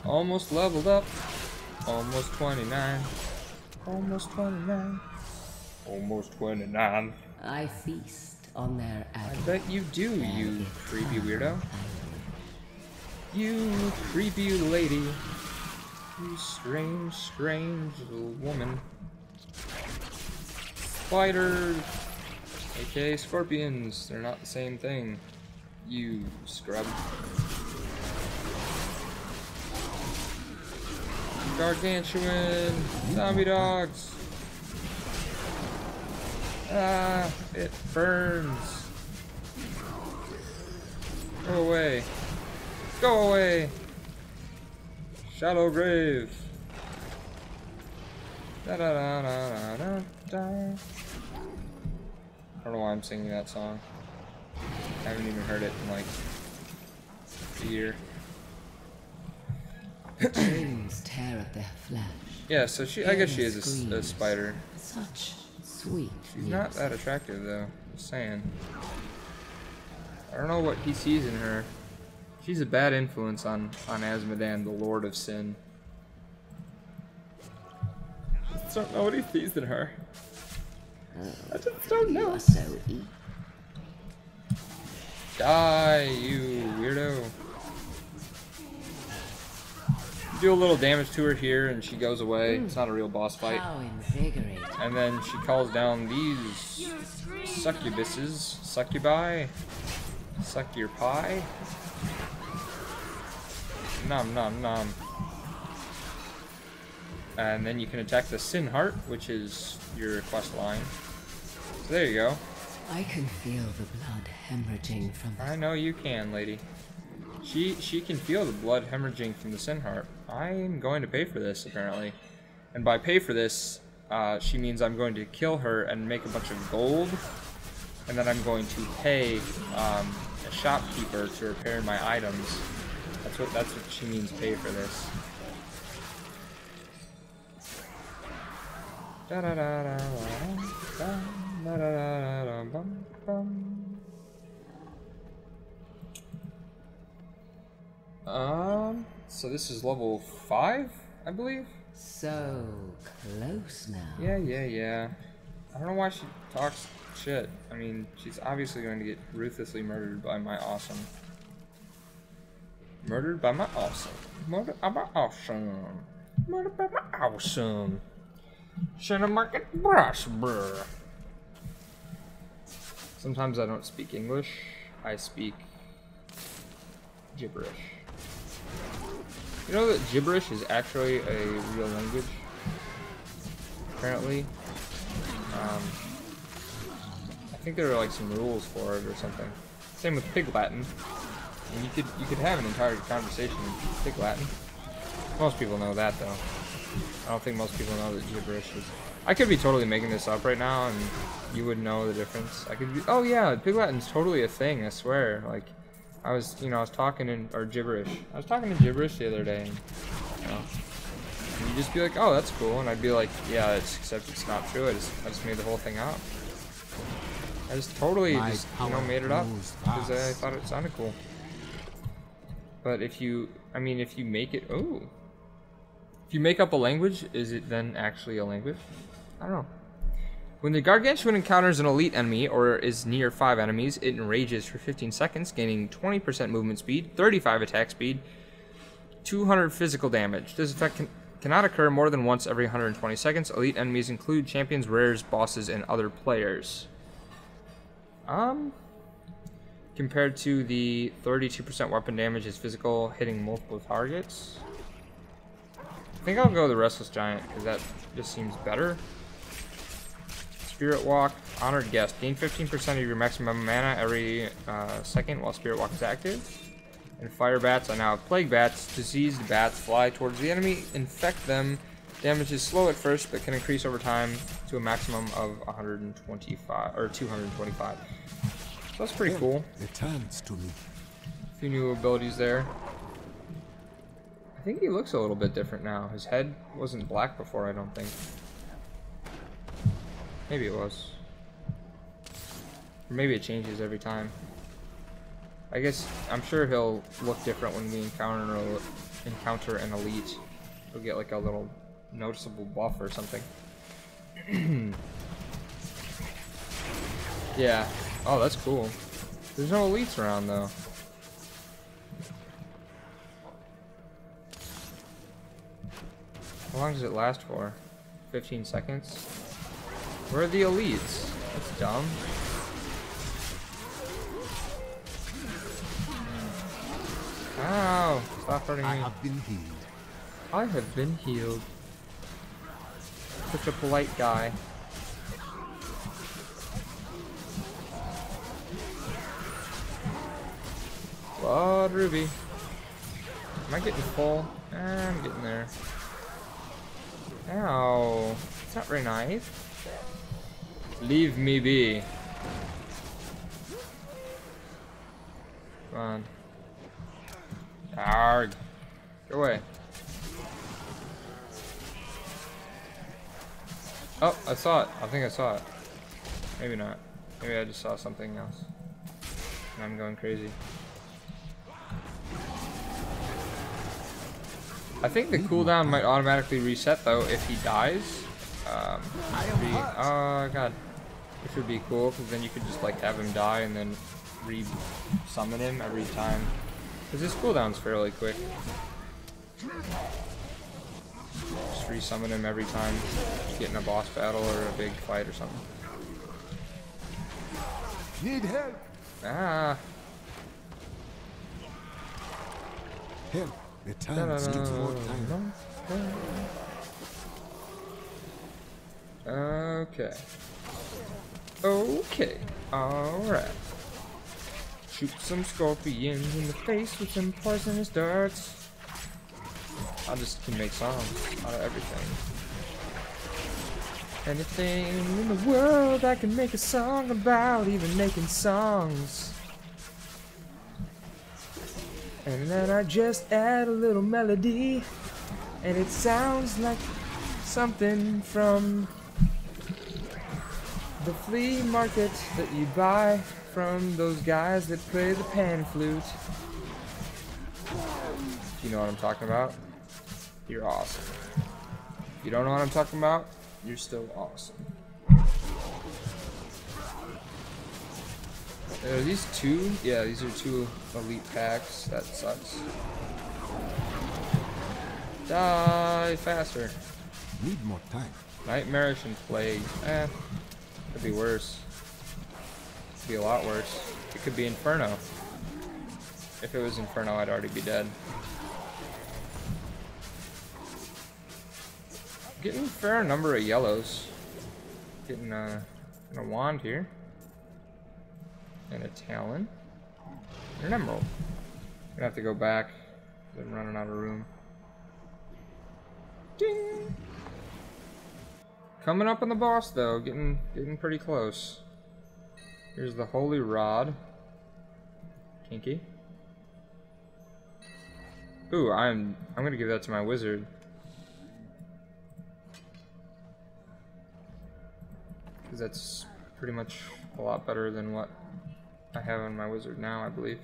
Almost leveled up. Almost 29. Almost 29. Almost 29. I feast on their I bet you do, you creepy weirdo. You creepy lady. You strange, strange little woman. Spiders. AKA scorpions. They're not the same thing. You scrub. Gargantuan. Zombie dogs. Ah, it burns. Go away. Go away. Shallow grave. Da da da da da da. I don't know why I'm singing that song. I haven't even heard it in like a year. Chains tear at their flesh. Yeah, so I guess she is a spider. Such sweet. She's not that attractive though. Just saying. I don't know what he sees in her. She's a bad influence on Asmodan, the Lord of Sin. I just don't know what he sees in her. I just don't know. You are so evil. Die, you weirdo. You do a little damage to her here and she goes away. It's not a real boss fight. How invigorating. And then she calls down these succubuses. Succubi? Suck your pie? Nom nom nom. And then you can attack the Sin Heart, which is your quest line. So there you go. I can feel the blood hemorrhaging from the... I know you can, lady. She can feel the blood hemorrhaging from the Sin Heart. I'm going to pay for this, apparently. And by pay for this, she means I'm going to kill her and make a bunch of gold. And then I'm going to pay a shopkeeper to repair my items. That's what she means, pay for this. Da da da da da da da da da bum bum. So this is level 5, I believe? So close now. Yeah. I don't know why she talks shit. I mean, she's obviously going to get ruthlessly murdered by my awesome. Murdered by my awesome. Murdered by my awesome. Murdered by my awesome. Cinemarket brush, bruh. Sometimes I don't speak English. I speak gibberish. You know that gibberish is actually a real language? Apparently. I think there are like some rules for it or something. Same with Pig Latin. And you could have an entire conversation in Pig Latin. Most people know that though. I don't think most people know that gibberish is. I could be totally making this up right now, and you wouldn't know the difference. I could be. Oh yeah, Pig Latin's totally a thing. I swear. Like, I was talking in gibberish. I was talking in gibberish the other day, and you'd just be like, oh, that's cool, and I'd be like, yeah, except it's not true. I just made the whole thing up. I just totally made it up because I thought it sounded cool. But if you make it, if you make up a language, is it then actually a language? I don't know. When the Gargantuan encounters an elite enemy or is near 5 enemies, it enrages for 15 seconds, gaining 20% movement speed, 35 attack speed, 200 physical damage. This effect cannot occur more than once every 120 seconds. Elite enemies include champions, rares, bosses, and other players. Compared to the 32% weapon damage is physical, hitting multiple targets. I think I'll go the Restless Giant, because that just seems better. Spirit Walk, Honored Guest. Gain 15% of your maximum mana every second while Spirit Walk is active. And Fire Bats, I now have Plague Bats. Diseased bats fly towards the enemy, infect them. Damage is slow at first, but can increase over time to a maximum of 125 or 225. So that's pretty cool. Returns to me. A few new abilities there. I think he looks a little bit different now. His head wasn't black before, I don't think. Maybe it was. Or maybe it changes every time. I guess, I'm sure he'll look different when we encounter an elite. He'll get like a little noticeable buff or something. Yeah. Oh, that's cool. There's no elites around though. How long does it last for? 15 seconds? Where are the elites? That's dumb. Ow! Stop hurting me. I have been healed. I have been healed. Such a polite guy. Blood ruby. Am I getting full? I'm getting there. Ow. It's not very nice. Leave me be. Come on. Arg. Go away. Oh, I saw it. I think I saw it. Maybe not. Maybe I just saw something else. And I'm going crazy. I think the cooldown might automatically reset though if he dies. Oh god. Which would be cool because then you could just like have him die and then re-summon him every time. Because his cooldown's fairly quick. Just re-summon him every time you get in a boss battle or a big fight or something. Need help. Ah. Help. The time needs more time. Okay. Okay. Alright. Shoot some scorpions in the face with some poisonous darts. I just can make songs out of everything. Anything in the world I can make a song about, even making songs. And then I just add a little melody, and it sounds like something from the flea market that you buy from those guys that play the pan flute. If you know what I'm talking about, you're awesome. If you don't know what I'm talking about, you're still awesome. Are these two? Yeah, these are two elite packs. That sucks. Die faster. Need more time. Nightmarish and plague. Could be worse. Could be a lot worse. It could be Inferno. If it was Inferno, I'd already be dead. Getting a fair number of yellows. Getting a wand here. And a talon. And an emerald. Gonna have to go back. I'm running out of room. Ding! Coming up on the boss though, getting pretty close. Here's the holy rod. Kinky. Ooh, I'm gonna give that to my wizard. Because that's pretty much a lot better than what I have on my wizard now, I believe.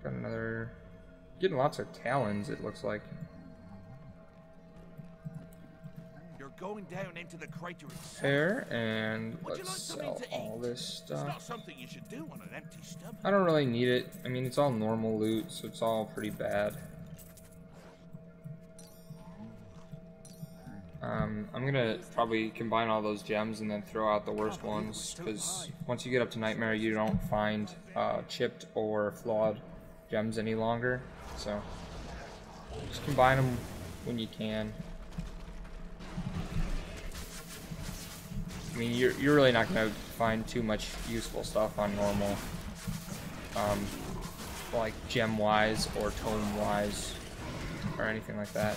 Got another... Getting lots of talons, it looks like. You're going down into the crater itself. There, and let's sell all this stuff. It's not something you should do on an empty stomach. I don't really need it. I mean, it's all normal loot, so it's all pretty bad. I'm gonna probably combine all those gems and then throw out the worst ones, because once you get up to Nightmare, you don't find chipped or flawed gems any longer. So just combine them when you can. I mean, you're really not gonna find too much useful stuff on normal, like gem-wise or tome-wise or anything like that.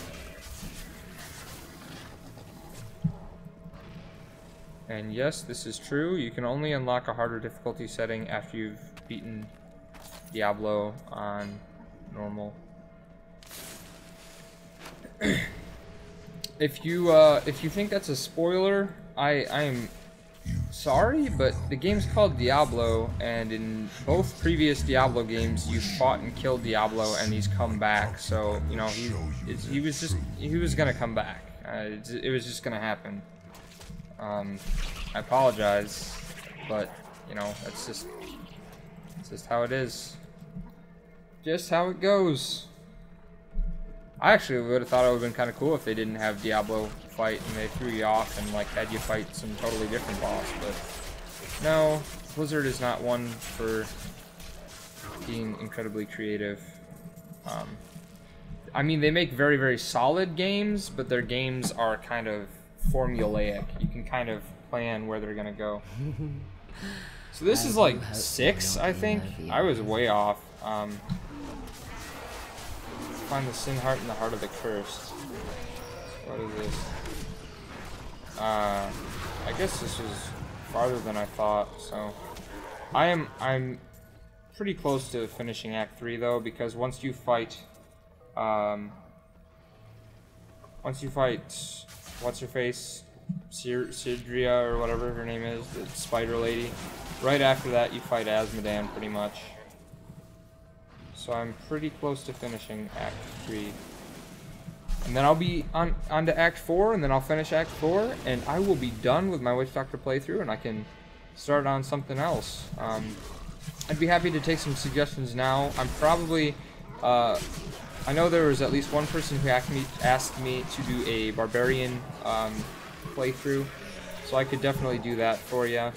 And yes, this is true. You can only unlock a harder difficulty setting after you've beaten Diablo on normal. If you think that's a spoiler, I am sorry, but the game's called Diablo, and in both previous Diablo games, you fought and killed Diablo, and he's come back. So you know he was gonna come back. It was just gonna happen. I apologize, but you know it's just how it is. Just how it goes. I actually would have thought it would have been kind of cool if they didn't have Diablo fight and they threw you off and like had you fight some totally different boss, but no, Blizzard is not one for being incredibly creative. I mean, they make very, very solid games, but their games are kind of formulaic. You can kind of plan where they're gonna go. So this is like 6, I think. I was way off. Find the sin heart in the heart of the cursed. What is this? I guess this was farther than I thought. So I'm pretty close to finishing Act 3 though, because once you fight what's her face, Sidria or whatever her name is, the spider lady. Right after that, you fight Asmodan pretty much. So I'm pretty close to finishing Act 3. And then I'll be on to Act 4, and then I'll finish Act 4, and I will be done with my Witch Doctor playthrough, and I can start on something else. I'd be happy to take some suggestions now. I'm probably... I know there was at least one person who asked me to do a Barbarian playthrough, so I could definitely do that for you.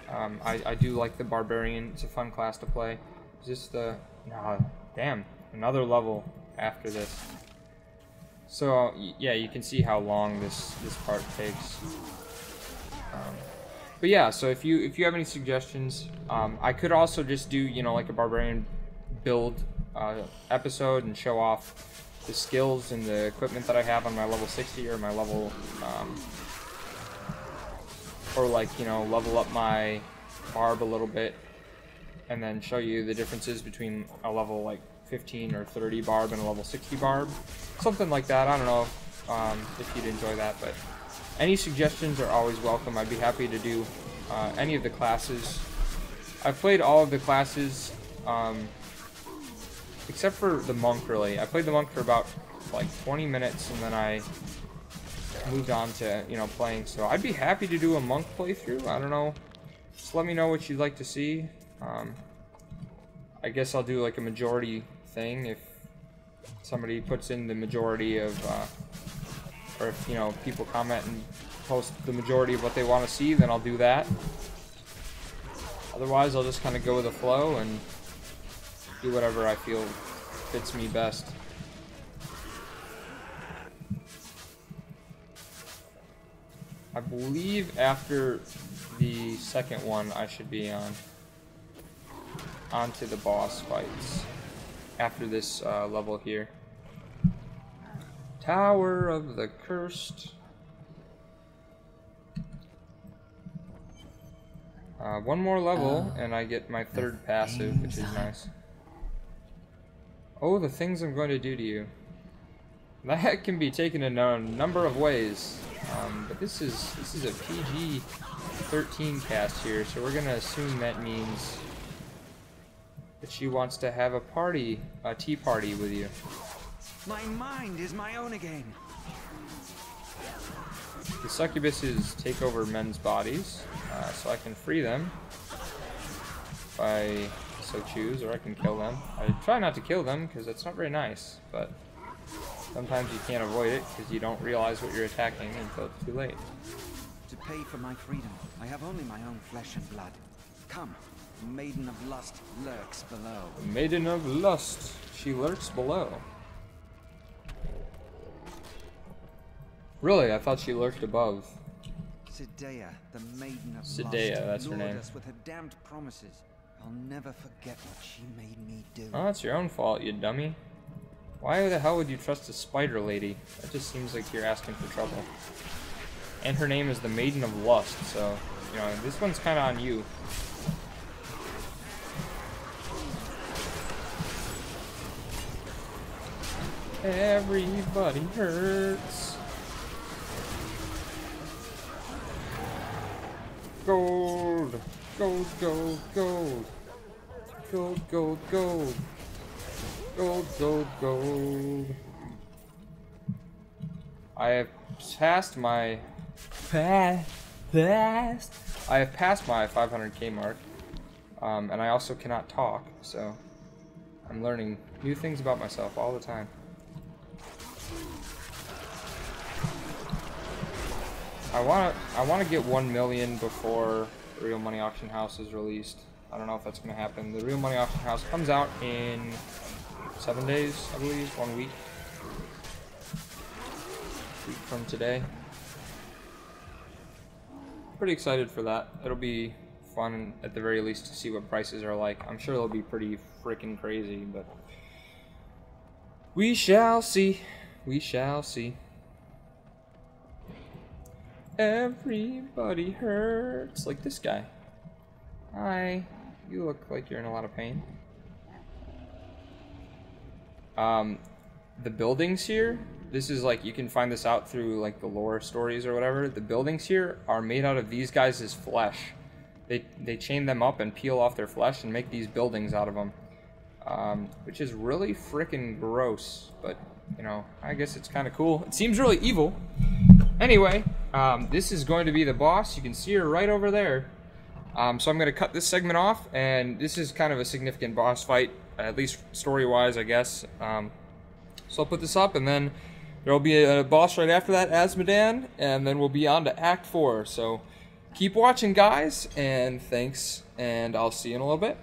I do like the Barbarian. It's a fun class to play. Is this the... No, damn. Another level after this. So, yeah, you can see how long this part takes. But yeah, so if you have any suggestions, I could also just do, you know, like a Barbarian build episode and show off the skills and the equipment that I have on my level 60 or my level... or like, you know, level up my barb a little bit. And then show you the differences between a level like 15 or 30 barb and a level 60 barb. Something like that. I don't know if you'd enjoy that, but any suggestions are always welcome. I'd be happy to do any of the classes. I've played all of the classes except for the monk, really. I played the monk for about like 20 minutes and then I moved on to, you know, playing. So I'd be happy to do a monk playthrough. I don't know. Just let me know what you'd like to see. I guess I'll do like a majority thing if somebody puts in the majority of, or if, you know, people comment and post the majority of what they want to see, then I'll do that. Otherwise, I'll just kind of go with the flow and do whatever I feel fits me best. I believe after the second one, I should be onto the boss fights after this level here. Tower of the Cursed. One more level and I get my third passive, which is nice. Oh, the things I'm going to do to you. That can be taken in a number of ways. But this is a PG-13 cast here, so we're gonna assume that means that she wants to have a tea party with you. My mind is my own again. The succubuses take over men's bodies, so I can free them if I so choose, or I can kill them. I try not to kill them because it's not very nice, but sometimes you can't avoid it because you don't realize what you're attacking until it's too late. To pay for my freedom, I have only my own flesh and blood. Come, Maiden of Lust lurks below. The Maiden of Lust, she lurks below. Really, I thought she lurked above. Sidea, the Maiden of Sidea, Lust, that's her name. lured us with her damned promises. I'll never forget what she made me do. Oh, it's your own fault, you dummy. Why the hell would you trust a spider lady? That just seems like you're asking for trouble. And her name is the Maiden of Lust, so, you know, this one's kind of on you. Everybody hurts. Gold. Gold, gold, gold. Gold, gold, gold. Gold, gold, gold. I have passed my I have passed my 500k mark, and I also cannot talk, so I'm learning new things about myself all the time. I wanna get 1 million before the Real Money Auction House is released. I don't know if that's gonna happen. The Real Money Auction House comes out in 7 days, I believe, 1 week. Week from today. Pretty excited for that. It'll be fun at the very least to see what prices are like. I'm sure they'll be pretty freaking crazy, but we shall see. We shall see. Everybody hurts. Like this guy. Hi. You look like you're in a lot of pain. The buildings here, this is like, you can find this out through like the lore stories or whatever. The buildings here are made out of these guys' flesh. They chain them up and peel off their flesh and make these buildings out of them. Which is really freaking gross, but you know, I guess it's kind of cool. It seems really evil. Anyway, this is going to be the boss. You can see her right over there. So I'm going to cut this segment off, and this is kind of a significant boss fight, at least story-wise, I guess. So I'll put this up, and then there will be a boss right after that, Azmodan, and then we'll be on to Act 4. So keep watching, guys, and thanks, and I'll see you in a little bit.